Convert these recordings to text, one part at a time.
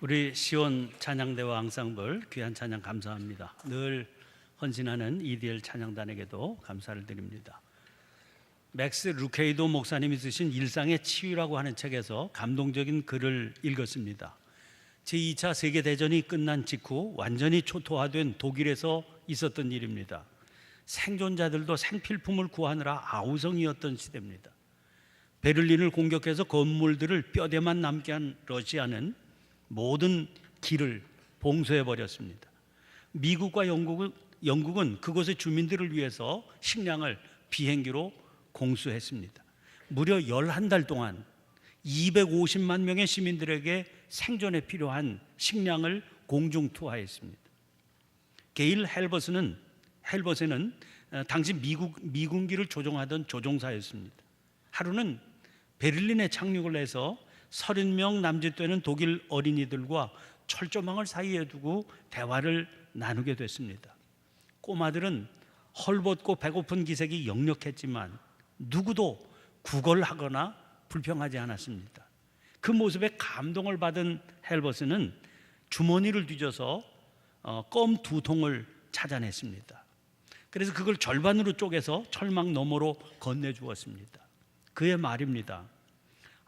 우리 시온 찬양대와 앙상블 귀한 찬양 감사합니다. 늘 헌신하는 EDL 찬양단에게도 감사를 드립니다. 맥스 루케이도 목사님이 쓰신 일상의 치유라고 하는 책에서 감동적인 글을 읽었습니다. 제2차 세계대전이 끝난 직후 완전히 초토화된 독일에서 있었던 일입니다. 생존자들도 생필품을 구하느라 아우성이었던 시대입니다. 베를린을 공격해서 건물들을 뼈대만 남게 한 러시아는 모든 길을 봉쇄해버렸습니다. 미국과 영국은 그곳의 주민들을 위해서 식량을 비행기로 공수했습니다. 무려 11달 동안 250만 명의 시민들에게 생존에 필요한 식량을 공중 투하했습니다. 게일 헬버스는 당시 미군기를 조종하던 조종사였습니다. 하루는 베를린에 착륙을 해서 30명 남짓 되는 독일 어린이들과 철조망을 사이에 두고 대화를 나누게 됐습니다. 꼬마들은 헐벗고 배고픈 기색이 역력했지만 누구도 구걸하거나 불평하지 않았습니다. 그 모습에 감동을 받은 헬버스는 주머니를 뒤져서 껌 2통을 찾아냈습니다. 그래서 그걸 절반으로 쪼개서 철망 너머로 건네주었습니다. 그의 말입니다.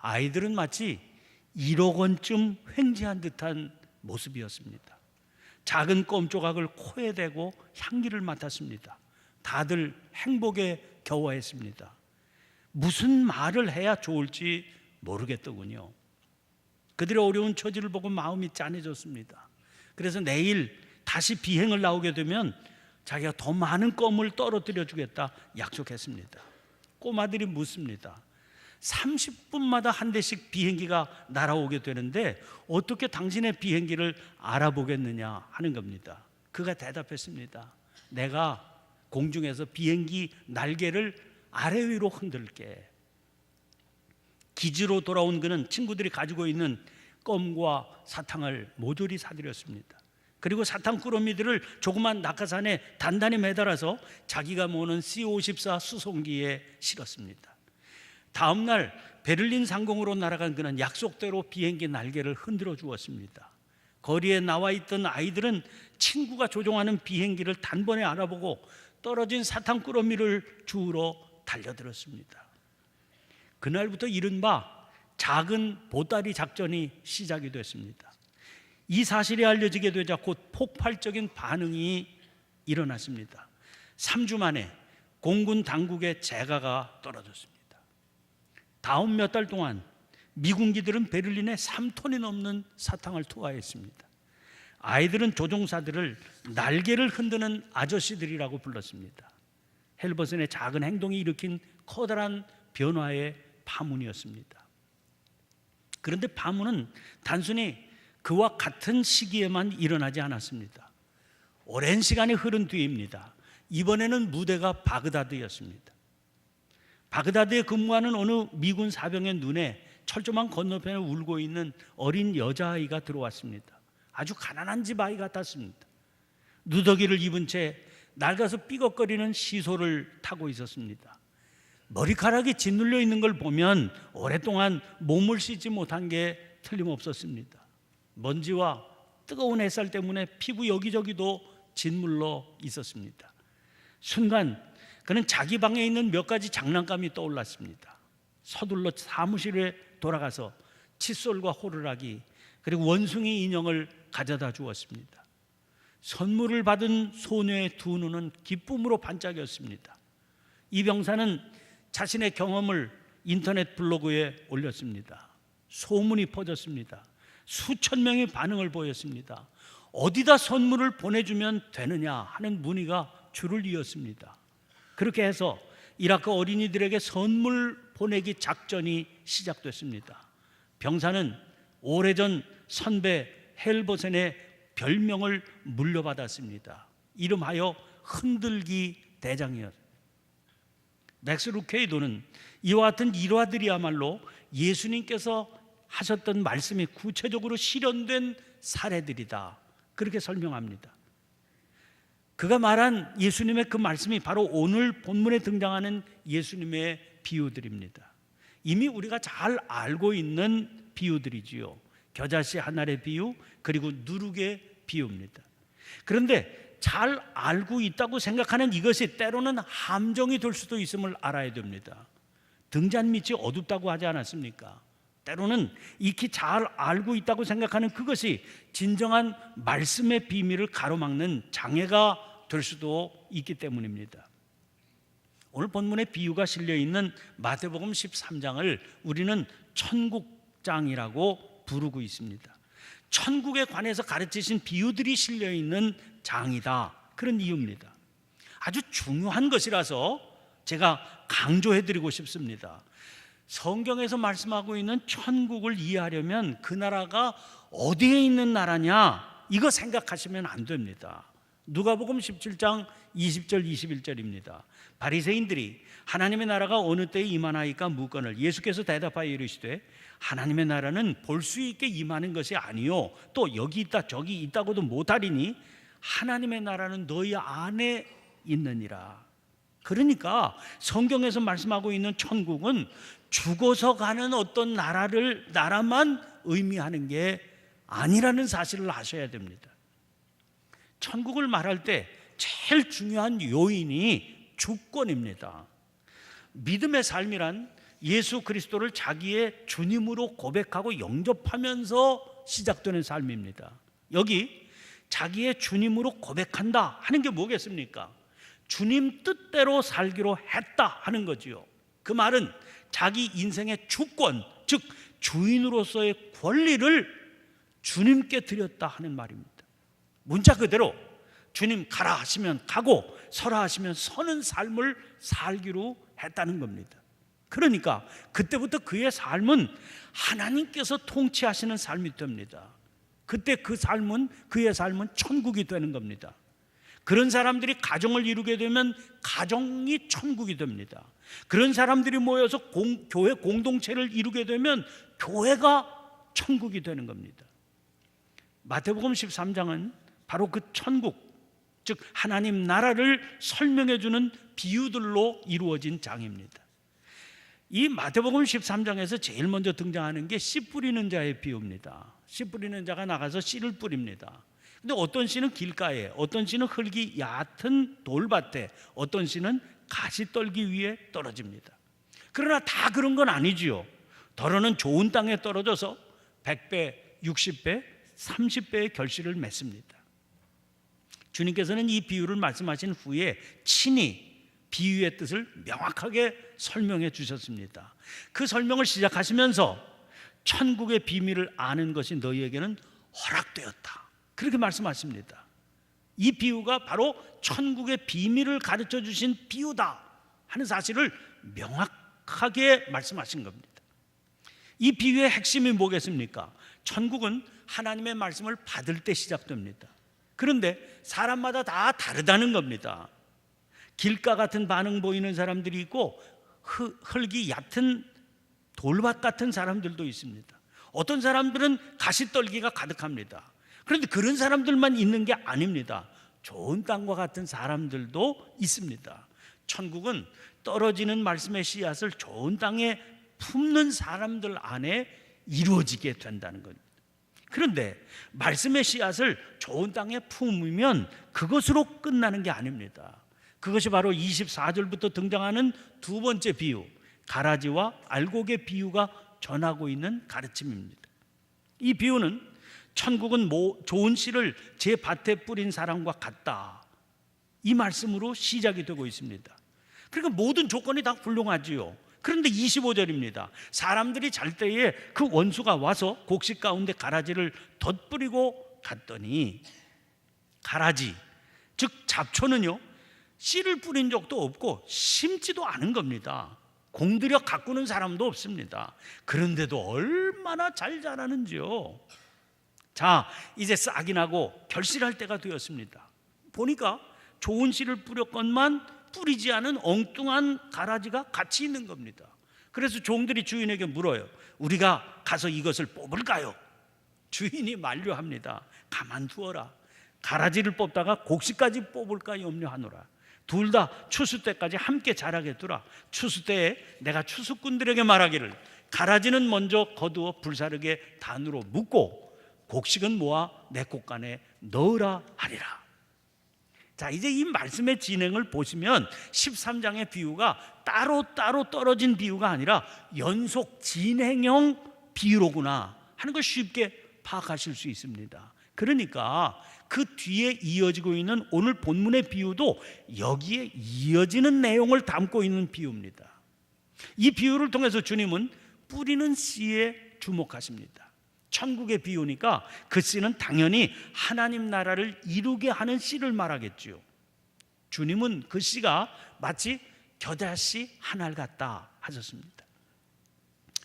아이들은 마치 1억 원쯤 횡재한 듯한 모습이었습니다. 작은 껌 조각을 코에 대고 향기를 맡았습니다. 다들 행복에 겨워했습니다. 무슨 말을 해야 좋을지 모르겠더군요. 그들의 어려운 처지를 보고 마음이 짠해졌습니다. 그래서 내일 다시 비행을 나오게 되면 자기가 더 많은 껌을 떨어뜨려 주겠다 약속했습니다. 꼬마들이 묻습니다. 30분마다 한 대씩 비행기가 날아오게 되는데 어떻게 당신의 비행기를 알아보겠느냐 하는 겁니다. 그가 대답했습니다. 내가 공중에서 비행기 날개를 아래 위로 흔들게. 기지로 돌아온 그는 친구들이 가지고 있는 껌과 사탕을 모조리 사들였습니다. 그리고 사탕 꾸러미들을 조그만 낙하산에 단단히 매달아서 자기가 모는 C-54 수송기에 실었습니다. 다음 날 베를린 상공으로 날아간 그는 약속대로 비행기 날개를 흔들어 주었습니다. 거리에 나와 있던 아이들은 친구가 조종하는 비행기를 단번에 알아보고 떨어진 사탕 꾸러미를 주우러 달려들었습니다. 그날부터 이른바 작은 보따리 작전이 시작이 됐습니다. 이 사실이 알려지게 되자 곧 폭발적인 반응이 일어났습니다. 3주 만에 공군 당국의 재가가 떨어졌습니다. 다음 몇 달 동안 미군기들은 베를린에 3톤이 넘는 사탕을 투하했습니다. 아이들은 조종사들을 날개를 흔드는 아저씨들이라고 불렀습니다. 헬버슨의 작은 행동이 일으킨 커다란 변화의 파문이었습니다. 그런데 파문은 단순히 그와 같은 시기에만 일어나지 않았습니다. 오랜 시간이 흐른 뒤입니다. 이번에는 무대가 바그다드였습니다. 바그다드에 근무하는 어느 미군 사병의 눈에 철조망 건너편에 울고 있는 어린 여자아이가 들어왔습니다. 아주 가난한 집 아이 같았습니다. 누더기를 입은 채 낡아서 삐걱거리는 시소를 타고 있었습니다. 머리카락이 짓눌려 있는 걸 보면 오랫동안 몸을 씻지 못한 게 틀림없었습니다. 먼지와 뜨거운 햇살 때문에 피부 여기저기도 짓물러 있었습니다. 순간 그는 자기 방에 있는 몇 가지 장난감이 떠올랐습니다. 서둘러 사무실에 돌아가서 칫솔과 호루라기 그리고 원숭이 인형을 가져다 주었습니다. 선물을 받은 소녀의 두 눈은 기쁨으로 반짝였습니다. 이 병사는 자신의 경험을 인터넷 블로그에 올렸습니다. 소문이 퍼졌습니다. 수천 명의 반응을 보였습니다. 어디다 선물을 보내주면 되느냐 하는 문의가 줄을 이었습니다. 그렇게 해서 이라크 어린이들에게 선물 보내기 작전이 시작됐습니다. 병사는 오래전 선배 헬버센의 별명을 물려받았습니다. 이름하여 흔들기 대장이었습니다. 맥스 루케이도는 이와 같은 일화들이야말로 예수님께서 하셨던 말씀이 구체적으로 실현된 사례들이다. 그렇게 설명합니다. 그가 말한 예수님의 그 말씀이 바로 오늘 본문에 등장하는 예수님의 비유들입니다. 이미 우리가 잘 알고 있는 비유들이지요. 겨자씨 한 알의 비유, 그리고 누룩의 비유입니다. 그런데 잘 알고 있다고 생각하는 이것이 때로는 함정이 될 수도 있음을 알아야 됩니다. 등잔 밑이 어둡다고 하지 않았습니까? 때로는 익히 잘 알고 있다고 생각하는 그것이 진정한 말씀의 비밀을 가로막는 장애가 될 수도 있기 때문입니다. 오늘 본문에 비유가 실려있는 마태복음 13장을 우리는 천국장이라고 부르고 있습니다. 천국에 관해서 가르치신 비유들이 실려있는 장이다, 그런 이유입니다. 아주 중요한 것이라서 제가 강조해드리고 싶습니다. 성경에서 말씀하고 있는 천국을 이해하려면 그 나라가 어디에 있는 나라냐, 이거 생각하시면 안 됩니다. 누가복음 17장 20절 21절입니다. 바리새인들이 하나님의 나라가 어느 때에 임하나이까 묻거늘 예수께서 대답하여 이르시되 하나님의 나라는 볼 수 있게 임하는 것이 아니요 또 여기 있다 저기 있다고도 못하리니 하나님의 나라는 너희 안에 있느니라. 그러니까 성경에서 말씀하고 있는 천국은 죽어서 가는 어떤 나라만 의미하는 게 아니라는 사실을 아셔야 됩니다. 천국을 말할 때 제일 중요한 요인이 주권입니다. 믿음의 삶이란 예수 그리스도를 자기의 주님으로 고백하고 영접하면서 시작되는 삶입니다. 여기 자기의 주님으로 고백한다 하는 게 뭐겠습니까? 주님 뜻대로 살기로 했다 하는 거지요. 그 말은 자기 인생의 주권, 즉 주인으로서의 권리를 주님께 드렸다 하는 말입니다. 문자 그대로 주님 가라 하시면 가고 서라 하시면 서는 삶을 살기로 했다는 겁니다. 그러니까 그때부터 그의 삶은 하나님께서 통치하시는 삶이 됩니다. 그때 그의 삶은 천국이 되는 겁니다. 그런 사람들이 가정을 이루게 되면 가정이 천국이 됩니다. 그런 사람들이 모여서 교회 공동체를 이루게 되면 교회가 천국이 되는 겁니다. 마태복음 13장은 바로 그 천국, 즉 하나님 나라를 설명해 주는 비유들로 이루어진 장입니다. 이 마태복음 13장에서 제일 먼저 등장하는 게 씨 뿌리는 자의 비유입니다. 씨 뿌리는 자가 나가서 씨를 뿌립니다. 근데 어떤 씨는 길가에, 어떤 씨는 흙이 얕은 돌밭에, 어떤 씨는 가시떨기 위에 떨어집니다. 그러나 다 그런 건 아니지요. 더러는 좋은 땅에 떨어져서 100배, 60배, 30배의 결실을 맺습니다. 주님께서는 이 비유를 말씀하신 후에 친히 비유의 뜻을 명확하게 설명해 주셨습니다. 그 설명을 시작하시면서 천국의 비밀을 아는 것이 너희에게는 허락되었다, 그렇게 말씀하십니다. 이 비유가 바로 천국의 비밀을 가르쳐 주신 비유다 하는 사실을 명확하게 말씀하신 겁니다. 이 비유의 핵심이 뭐겠습니까? 천국은 하나님의 말씀을 받을 때 시작됩니다. 그런데 사람마다 다 다르다는 겁니다. 길가 같은 반응 보이는 사람들이 있고 흙이 얕은 돌밭 같은 사람들도 있습니다. 어떤 사람들은 가시떨기가 가득합니다. 그런데 그런 사람들만 있는 게 아닙니다. 좋은 땅과 같은 사람들도 있습니다. 천국은 떨어지는 말씀의 씨앗을 좋은 땅에 품는 사람들 안에 이루어지게 된다는 겁니다. 그런데 말씀의 씨앗을 좋은 땅에 품으면 그것으로 끝나는 게 아닙니다. 그것이 바로 24절부터 등장하는 두 번째 비유, 가라지와 알곡의 비유가 전하고 있는 가르침입니다. 이 비유는 천국은 좋은 씨를 제 밭에 뿌린 사람과 같다, 이 말씀으로 시작이 되고 있습니다. 그러니까 모든 조건이 다 훌륭하지요. 그런데 25절입니다. 사람들이 잘 때에 그 원수가 와서 곡식 가운데 가라지를 덧뿌리고 갔더니, 가라지 즉 잡초는요 씨를 뿌린 적도 없고 심지도 않은 겁니다. 공들여 가꾸는 사람도 없습니다. 그런데도 얼마나 잘 자라는지요. 자, 이제 싹이 나고 결실할 때가 되었습니다. 보니까 좋은 씨를 뿌렸건만 뿌리지 않은 엉뚱한 가라지가 같이 있는 겁니다. 그래서 종들이 주인에게 물어요. 우리가 가서 이것을 뽑을까요? 주인이 만류합니다. 가만두어라. 가라지를 뽑다가 곡식까지 뽑을까 염려하노라. 둘 다 추수 때까지 함께 자라게 두라. 추수 때에 내가 추수꾼들에게 말하기를 가라지는 먼저 거두어 불사르게 단으로 묶고 곡식은 모아 내 곡간에 넣으라 하리라. 자, 이제 이 말씀의 진행을 보시면 13장의 비유가 따로따로 떨어진 비유가 아니라 연속 진행형 비유로구나 하는 걸 쉽게 파악하실 수 있습니다. 그러니까 그 뒤에 이어지고 있는 오늘 본문의 비유도 여기에 이어지는 내용을 담고 있는 비유입니다. 이 비유를 통해서 주님은 뿌리는 씨에 주목하십니다. 천국의 비유니까 그 씨는 당연히 하나님 나라를 이루게 하는 씨를 말하겠죠. 주님은 그 씨가 마치 겨자씨 한 알 같다 하셨습니다.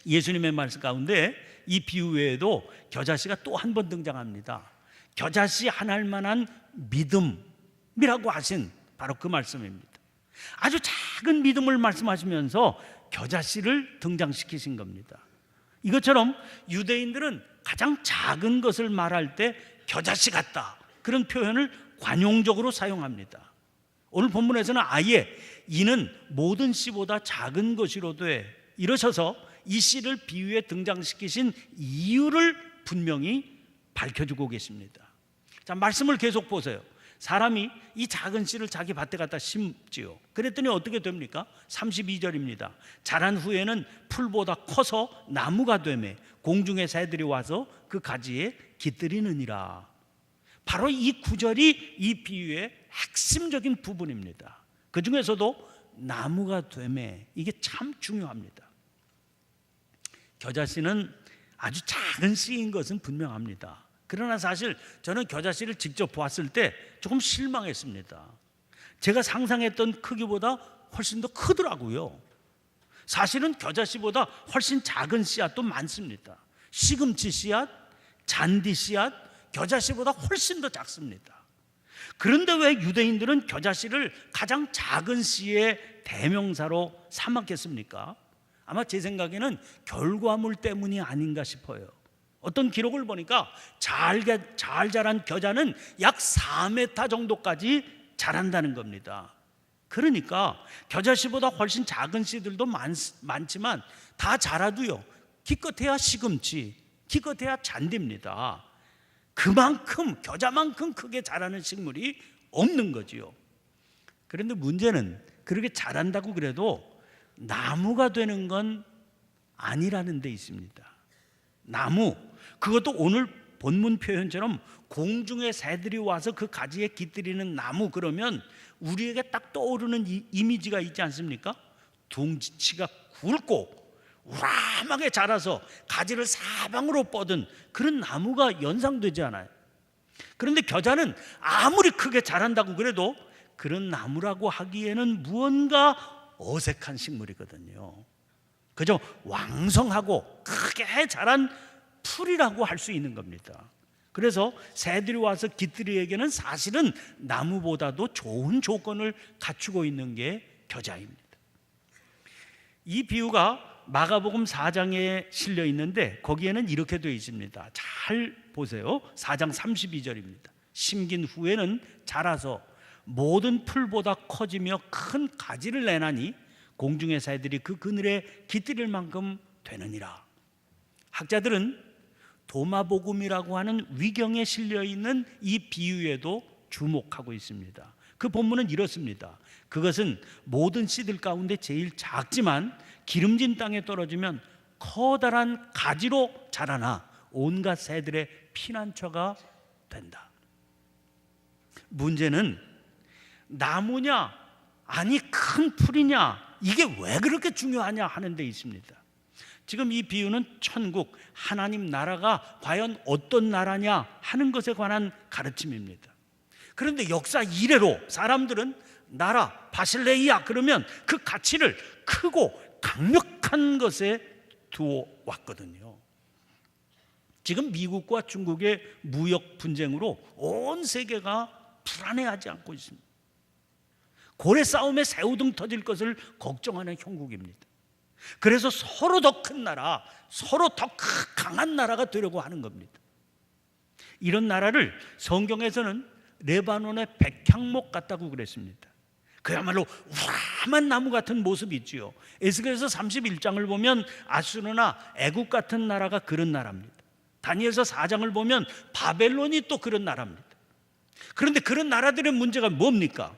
예수님의 말씀 가운데 이 비유 외에도 겨자씨가 또 한 번 등장합니다. 겨자씨 한 알만한 믿음이라고 하신 바로 그 말씀입니다. 아주 작은 믿음을 말씀하시면서 겨자씨를 등장시키신 겁니다. 이것처럼 유대인들은 가장 작은 것을 말할 때 겨자씨 같다, 그런 표현을 관용적으로 사용합니다. 오늘 본문에서는 아예 이는 모든 씨보다 작은 것이로되 이러셔서 이 씨를 비유에 등장시키신 이유를 분명히 밝혀주고 계십니다. 자, 말씀을 계속 보세요. 사람이 이 작은 씨를 자기 밭에 갖다 심지요. 그랬더니 어떻게 됩니까? 32절입니다. 자란 후에는 풀보다 커서 나무가 되매 공중의 새들이 와서 그 가지에 깃들이느니라. 바로 이 구절이 이 비유의 핵심적인 부분입니다. 그 중에서도 나무가 되매, 이게 참 중요합니다. 겨자씨는 아주 작은 씨인 것은 분명합니다. 그러나 사실 저는 겨자씨를 직접 보았을 때 조금 실망했습니다. 제가 상상했던 크기보다 훨씬 더 크더라고요. 사실은 겨자씨보다 훨씬 작은 씨앗도 많습니다. 시금치 씨앗, 잔디 씨앗, 겨자씨보다 훨씬 더 작습니다. 그런데 왜 유대인들은 겨자씨를 가장 작은 씨의 대명사로 삼았겠습니까? 아마 제 생각에는 결과물 때문이 아닌가 싶어요. 어떤 기록을 보니까 잘 자란 겨자는 약 4m 정도까지 자란다는 겁니다. 그러니까 겨자씨보다 훨씬 작은 씨들도 많지만 다 자라도요, 기껏해야 시금치, 기껏해야 잔디입니다. 그만큼, 겨자만큼 크게 자라는 식물이 없는 거지요. 그런데 문제는 그렇게 자란다고 그래도 나무가 되는 건 아니라는 데 있습니다. 나무, 그것도 오늘 본문 표현처럼 공중의 새들이 와서 그 가지에 깃들이는 나무, 그러면 우리에게 딱 떠오르는 이미지가 있지 않습니까? 둥지치가 굵고 우람하게 자라서 가지를 사방으로 뻗은 그런 나무가 연상되지 않아요. 그런데 겨자는 아무리 크게 자란다고 그래도 그런 나무라고 하기에는 무언가 어색한 식물이거든요. 그저 왕성하고 크게 자란 풀이라고 할 수 있는 겁니다. 그래서 새들이 와서 깃들이에게는 사실은 나무보다도 좋은 조건을 갖추고 있는 게 겨자입니다. 이 비유가 마가복음 4장에 실려 있는데 거기에는 이렇게 되어 있습니다. 잘 보세요. 4장 32절입니다. 심긴 후에는 자라서 모든 풀보다 커지며 큰 가지를 내나니 공중의 새들이 그 그늘에 깃들일 만큼 되느니라. 학자들은 도마복음이라고 하는 위경에 실려 있는 이 비유에도 주목하고 있습니다. 그 본문은 이렇습니다. 그것은 모든 씨들 가운데 제일 작지만 기름진 땅에 떨어지면 커다란 가지로 자라나 온갖 새들의 피난처가 된다. 문제는 나무냐 아니 큰 풀이냐, 이게 왜 그렇게 중요하냐 하는 데 있습니다. 지금 이 비유는 천국, 하나님 나라가 과연 어떤 나라냐 하는 것에 관한 가르침입니다. 그런데 역사 이래로 사람들은 나라, 바실레이아 그러면 그 가치를 크고 강력한 것에 두어 왔거든요. 지금 미국과 중국의 무역 분쟁으로 온 세계가 불안해하지 않고 있습니다. 고래 싸움에 새우등 터질 것을 걱정하는 형국입니다. 그래서 서로 더 큰 나라, 서로 더 강한 나라가 되려고 하는 겁니다. 이런 나라를 성경에서는 레바논의 백향목 같다고 그랬습니다. 그야말로 우람한 나무 같은 모습이 있지요. 에스겔서 31장을 보면 아수르나 애국 같은 나라가 그런 나라입니다. 다니엘서 4장을 보면 바벨론이 또 그런 나라입니다. 그런데 그런 나라들의 문제가 뭡니까?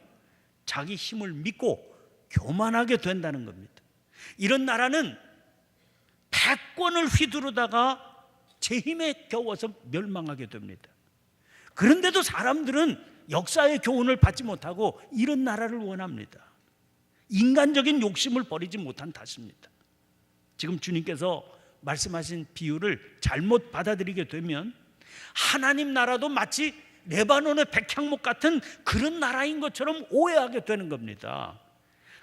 자기 힘을 믿고 교만하게 된다는 겁니다. 이런 나라는 패권을 휘두르다가 제 힘에 겨워서 멸망하게 됩니다. 그런데도 사람들은 역사의 교훈을 받지 못하고 이런 나라를 원합니다. 인간적인 욕심을 버리지 못한 탓입니다. 지금 주님께서 말씀하신 비유를 잘못 받아들이게 되면 하나님 나라도 마치 레바논의 백향목 같은 그런 나라인 것처럼 오해하게 되는 겁니다.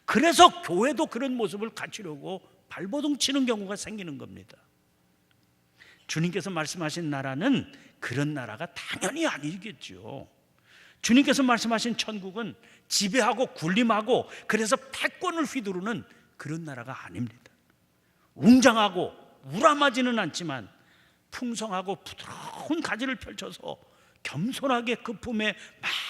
그래서 교회도 그런 모습을 갖추려고 발버둥 치는 경우가 생기는 겁니다. 주님께서 말씀하신 나라는 그런 나라가 당연히 아니겠죠. 주님께서 말씀하신 천국은 지배하고 군림하고 그래서 패권을 휘두르는 그런 나라가 아닙니다. 웅장하고 우람하지는 않지만 풍성하고 부드러운 가지를 펼쳐서 겸손하게 그 품에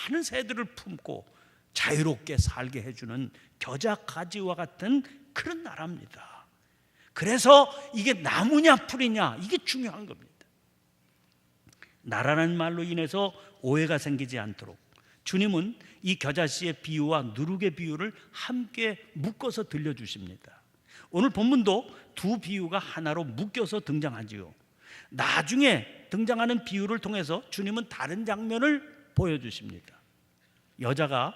많은 새들을 품고 자유롭게 살게 해주는 겨자 가지와 같은 그런 나라입니다. 그래서 이게 나무냐 풀이냐 이게 중요한 겁니다. 나라는 말로 인해서 오해가 생기지 않도록 주님은 이 겨자씨의 비유와 누룩의 비유를 함께 묶어서 들려주십니다. 오늘 본문도 두 비유가 하나로 묶여서 등장하지요. 나중에 등장하는 비유를 통해서 주님은 다른 장면을 보여주십니다. 여자가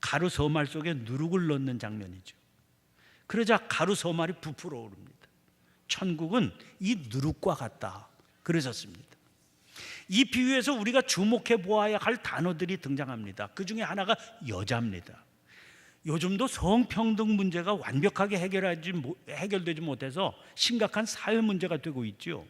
가루 서말 속에 누룩을 넣는 장면이죠. 그러자 가루 서말이 부풀어 오릅니다. 천국은 이 누룩과 같다 그러셨습니다. 이 비유에서 우리가 주목해 보아야 할 단어들이 등장합니다. 그 중에 하나가 여자입니다. 요즘도 성평등 문제가 완벽하게 해결되지 못해서 심각한 사회 문제가 되고 있죠.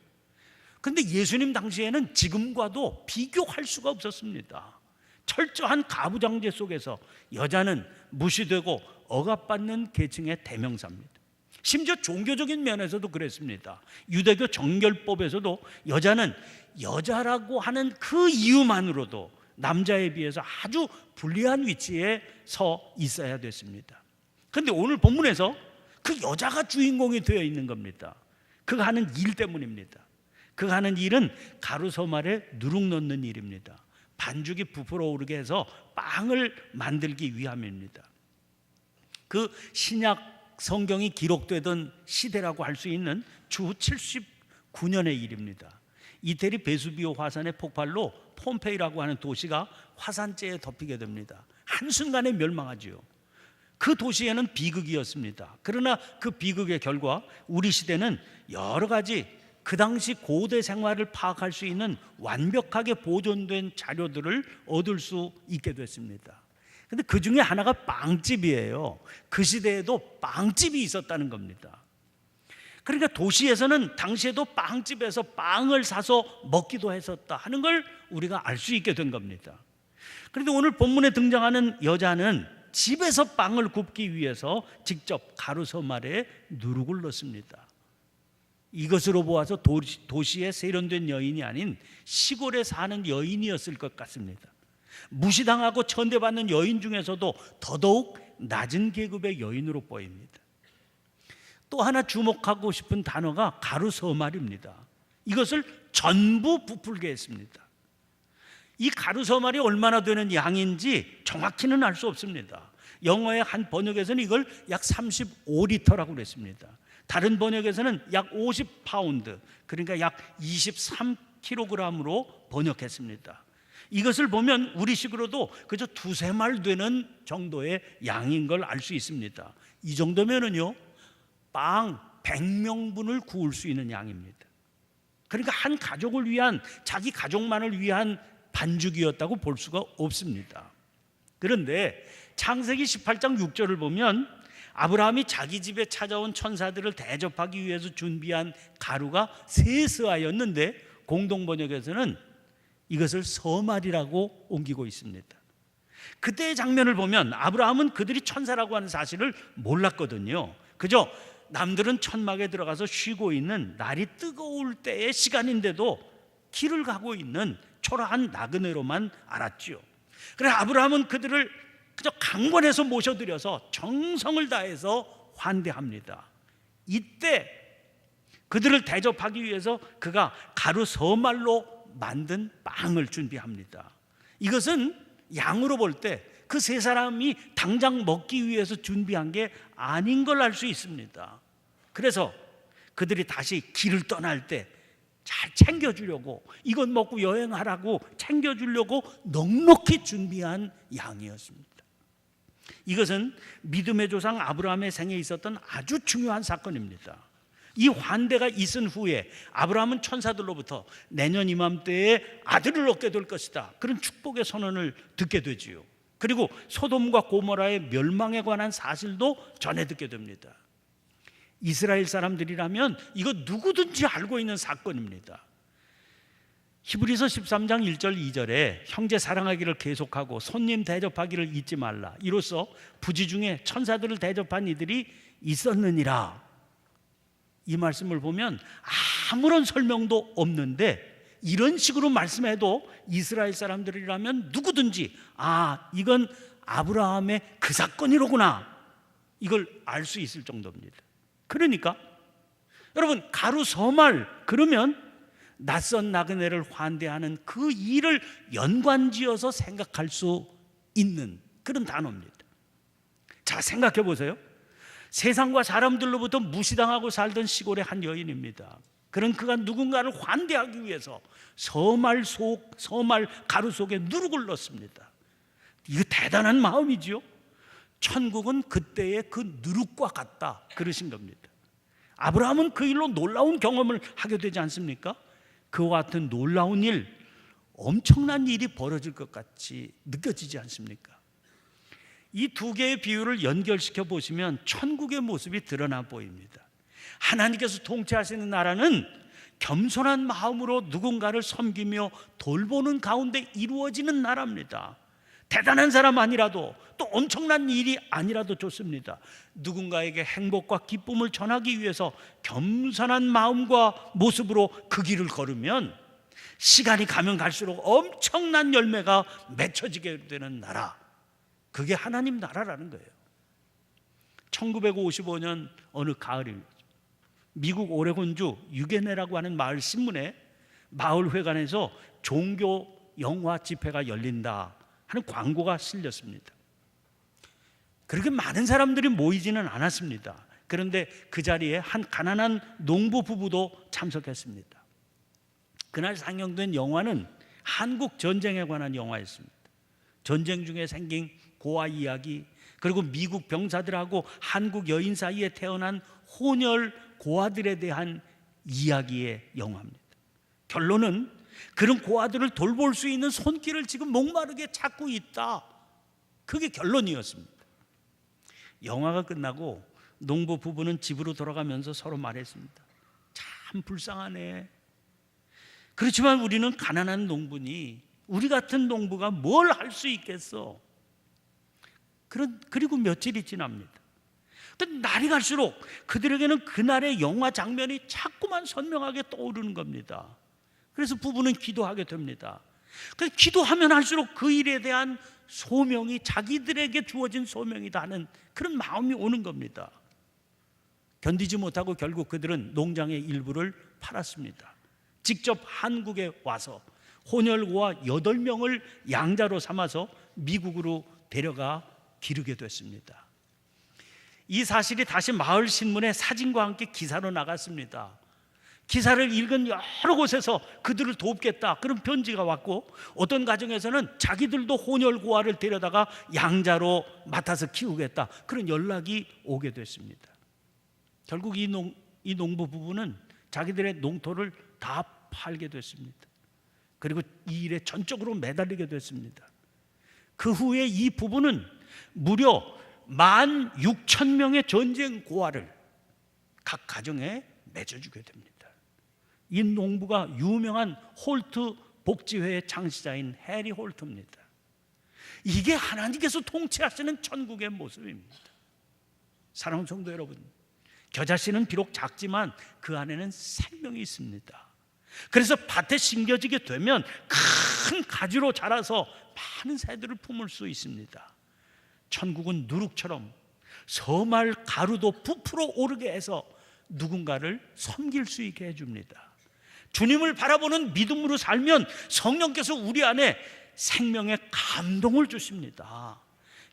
그런데 예수님 당시에는 지금과도 비교할 수가 없었습니다. 철저한 가부장제 속에서 여자는 무시되고 억압받는 계층의 대명사입니다. 심지어 종교적인 면에서도 그랬습니다. 유대교 정결법에서도 여자는 여자라고 하는 그 이유만으로도 남자에 비해서 아주 불리한 위치에 서 있어야 됐습니다. 그런데 오늘 본문에서 그 여자가 주인공이 되어 있는 겁니다. 그가 하는 일 때문입니다. 그가 하는 일은 가루서말에 누룩 넣는 일입니다. 반죽이 부풀어 오르게 해서 빵을 만들기 위함입니다. 그 신약 성경이 기록되던 시대라고 할 수 있는 주 79년의 일입니다. 이태리 베수비오 화산의 폭발로 폼페이라고 하는 도시가 화산재에 덮이게 됩니다. 한순간에 멸망하지요. 그 도시에는 비극이었습니다. 그러나 그 비극의 결과 우리 시대는 여러 가지 그 당시 고대 생활을 파악할 수 있는 완벽하게 보존된 자료들을 얻을 수 있게 됐습니다. 근데 그 중에 하나가 빵집이에요. 그 시대에도 빵집이 있었다는 겁니다. 그러니까 도시에서는 당시에도 빵집에서 빵을 사서 먹기도 했었다 하는 걸 우리가 알 수 있게 된 겁니다. 그런데 오늘 본문에 등장하는 여자는 집에서 빵을 굽기 위해서 직접 가루서말에 누룩을 넣습니다. 이것으로 보아서 도시에 세련된 여인이 아닌 시골에 사는 여인이었을 것 같습니다. 무시당하고 천대받는 여인 중에서도 더더욱 낮은 계급의 여인으로 보입니다. 또 하나 주목하고 싶은 단어가 가루서말입니다. 이것을 전부 부풀게 했습니다. 이 가루서말이 얼마나 되는 양인지 정확히는 알 수 없습니다. 영어의 한 번역에서는 이걸 약 35리터라고 그랬습니다. 다른 번역에서는 약 50파운드, 그러니까 약 23kg으로 번역했습니다. 이것을 보면 우리식으로도 그저 두세 말 되는 정도의 양인 걸 알 수 있습니다. 이 정도면은요, 빵 100명분을 구울 수 있는 양입니다. 그러니까 한 가족을 위한, 자기 가족만을 위한 반죽이었다고 볼 수가 없습니다. 그런데 창세기 18장 6절을 보면 아브라함이 자기 집에 찾아온 천사들을 대접하기 위해서 준비한 가루가 세스하였는데 공동번역에서는 이것을 서말이라고 옮기고 있습니다. 그때의 장면을 보면 아브라함은 그들이 천사라고 하는 사실을 몰랐거든요. 그저 남들은 천막에 들어가서 쉬고 있는 날이 뜨거울 때의 시간인데도 길을 가고 있는 초라한 나그네로만 알았지요. 그래 아브라함은 그들을 그저 강권해서 모셔드려서 정성을 다해서 환대합니다. 이때 그들을 대접하기 위해서 그가 가루 서말로 만든 빵을 준비합니다. 이것은 양으로 볼 때 그 세 사람이 당장 먹기 위해서 준비한 게 아닌 걸 알 수 있습니다. 그래서 그들이 다시 길을 떠날 때 잘 챙겨주려고, 이것 먹고 여행하라고 챙겨주려고 넉넉히 준비한 양이었습니다. 이것은 믿음의 조상 아브라함의 생에 있었던 아주 중요한 사건입니다. 이 환대가 있은 후에 아브라함은 천사들로부터 내년 이맘때에 아들을 얻게 될 것이다, 그런 축복의 선언을 듣게 되지요. 그리고 소돔과 고모라의 멸망에 관한 사실도 전해 듣게 됩니다. 이스라엘 사람들이라면 이거 누구든지 알고 있는 사건입니다. 히브리서 13장 1절 2절에 형제 사랑하기를 계속하고 손님 대접하기를 잊지 말라, 이로써 부지 중에 천사들을 대접한 이들이 있었느니라. 이 말씀을 보면 아무런 설명도 없는데 이런 식으로 말씀해도 이스라엘 사람들이라면 누구든지 이건 아브라함의 그 사건이로구나, 이걸 알 수 있을 정도입니다. 그러니까 여러분, 가루 서말 그러면 낯선 나그네를 환대하는 그 일을 연관지어서 생각할 수 있는 그런 단어입니다. 자, 생각해 보세요. 세상과 사람들로부터 무시당하고 살던 시골의 한 여인입니다. 그런 그가 누군가를 환대하기 위해서 서말 가루 속에 누룩을 넣습니다. 이거 대단한 마음이지요. 천국은 그때의 그 누룩과 같다, 그러신 겁니다. 아브라함은 그 일로 놀라운 경험을 하게 되지 않습니까? 그와 같은 놀라운 일, 엄청난 일이 벌어질 것 같이 느껴지지 않습니까? 이 두 개의 비유를 연결시켜 보시면 천국의 모습이 드러나 보입니다. 하나님께서 통치하시는 나라는 겸손한 마음으로 누군가를 섬기며 돌보는 가운데 이루어지는 나라입니다. 대단한 사람 아니라도, 또 엄청난 일이 아니라도 좋습니다. 누군가에게 행복과 기쁨을 전하기 위해서 겸손한 마음과 모습으로 그 길을 걸으면 시간이 가면 갈수록 엄청난 열매가 맺혀지게 되는 나라, 그게 하나님 나라라는 거예요. 1955년 어느 가을입니다. 미국 오레곤주 유게네라고 하는 마을 신문에 마을 회관에서 종교 영화 집회가 열린다 하는 광고가 실렸습니다. 그렇게 많은 사람들이 모이지는 않았습니다. 그런데 그 자리에 한 가난한 농부 부부도 참석했습니다. 그날 상영된 영화는 한국 전쟁에 관한 영화였습니다. 전쟁 중에 생긴 고아 이야기, 그리고 미국 병사들하고 한국 여인 사이에 태어난 혼혈 고아들에 대한 이야기의 영화입니다. 결론은 그런 고아들을 돌볼 수 있는 손길을 지금 목마르게 찾고 있다, 그게 결론이었습니다. 영화가 끝나고 농부 부부는 집으로 돌아가면서 서로 말했습니다. 참 불쌍하네. 그렇지만 우리는 가난한 농부니 우리 같은 농부가 뭘 할 수 있겠어. 그리고 며칠이 지납니다. 날이 갈수록 그들에게는 그날의 영화 장면이 자꾸만 선명하게 떠오르는 겁니다. 그래서 부부는 기도하게 됩니다. 그래서 기도하면 할수록 그 일에 대한 소명이 자기들에게 주어진 소명이다 하는 그런 마음이 오는 겁니다. 견디지 못하고 결국 그들은 농장의 일부를 팔았습니다. 직접 한국에 와서 혼혈고아 8명을 양자로 삼아서 미국으로 데려가 기르게 됐습니다. 이 사실이 다시 마을 신문에 사진과 함께 기사로 나갔습니다. 기사를 읽은 여러 곳에서 그들을 돕겠다 그런 편지가 왔고, 어떤 가정에서는 자기들도 혼혈고아를 데려다가 양자로 맡아서 키우겠다 그런 연락이 오게 됐습니다. 결국 이 농부 부부는 자기들의 농토를 다 팔게 됐습니다. 그리고 이 일에 전적으로 매달리게 됐습니다. 그 후에 이 부부는 무려 16,000명의 전쟁 고아를 각 가정에 맺어주게 됩니다. 이 농부가 유명한 홀트 복지회의 창시자인 해리 홀트입니다. 이게 하나님께서 통치하시는 천국의 모습입니다. 사랑하는 성도 여러분, 겨자씨는 비록 작지만 그 안에는 생명이 있습니다. 그래서 밭에 심겨지게 되면 큰 가지로 자라서 많은 새들을 품을 수 있습니다. 천국은 누룩처럼 서말 가루도 부풀어 오르게 해서 누군가를 섬길 수 있게 해줍니다. 주님을 바라보는 믿음으로 살면 성령께서 우리 안에 생명의 감동을 주십니다.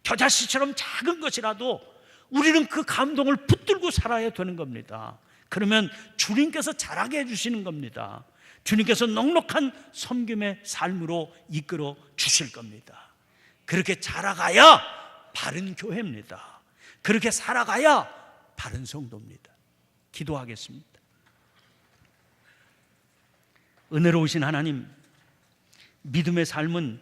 겨자씨처럼 작은 것이라도 우리는 그 감동을 붙들고 살아야 되는 겁니다. 그러면 주님께서 자라게 해주시는 겁니다. 주님께서 넉넉한 섬김의 삶으로 이끌어 주실 겁니다. 그렇게 자라가야 바른 교회입니다. 그렇게 살아가야 바른 성도입니다. 기도하겠습니다. 은혜로우신 하나님, 믿음의 삶은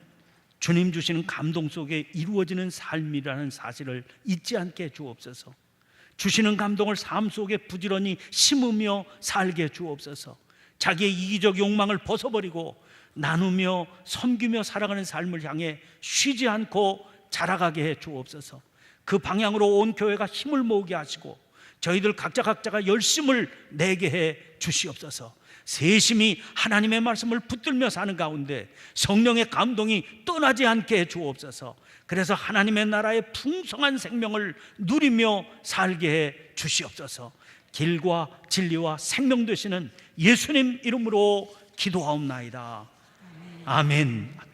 주님 주시는 감동 속에 이루어지는 삶이라는 사실을 잊지 않게 주옵소서. 주시는 감동을 삶 속에 부지런히 심으며 살게 주옵소서. 자기의 이기적 욕망을 벗어버리고 나누며 섬기며 살아가는 삶을 향해 쉬지 않고 자라가게 해 주옵소서. 그 방향으로 온 교회가 힘을 모으게 하시고 저희들 각자가 열심을 내게 해 주시옵소서. 세심히 하나님의 말씀을 붙들며 사는 가운데 성령의 감동이 떠나지 않게 해 주옵소서. 그래서 하나님의 나라의 풍성한 생명을 누리며 살게 해 주시옵소서. 길과 진리와 생명 되시는 예수님 이름으로 기도하옵나이다. 아멘.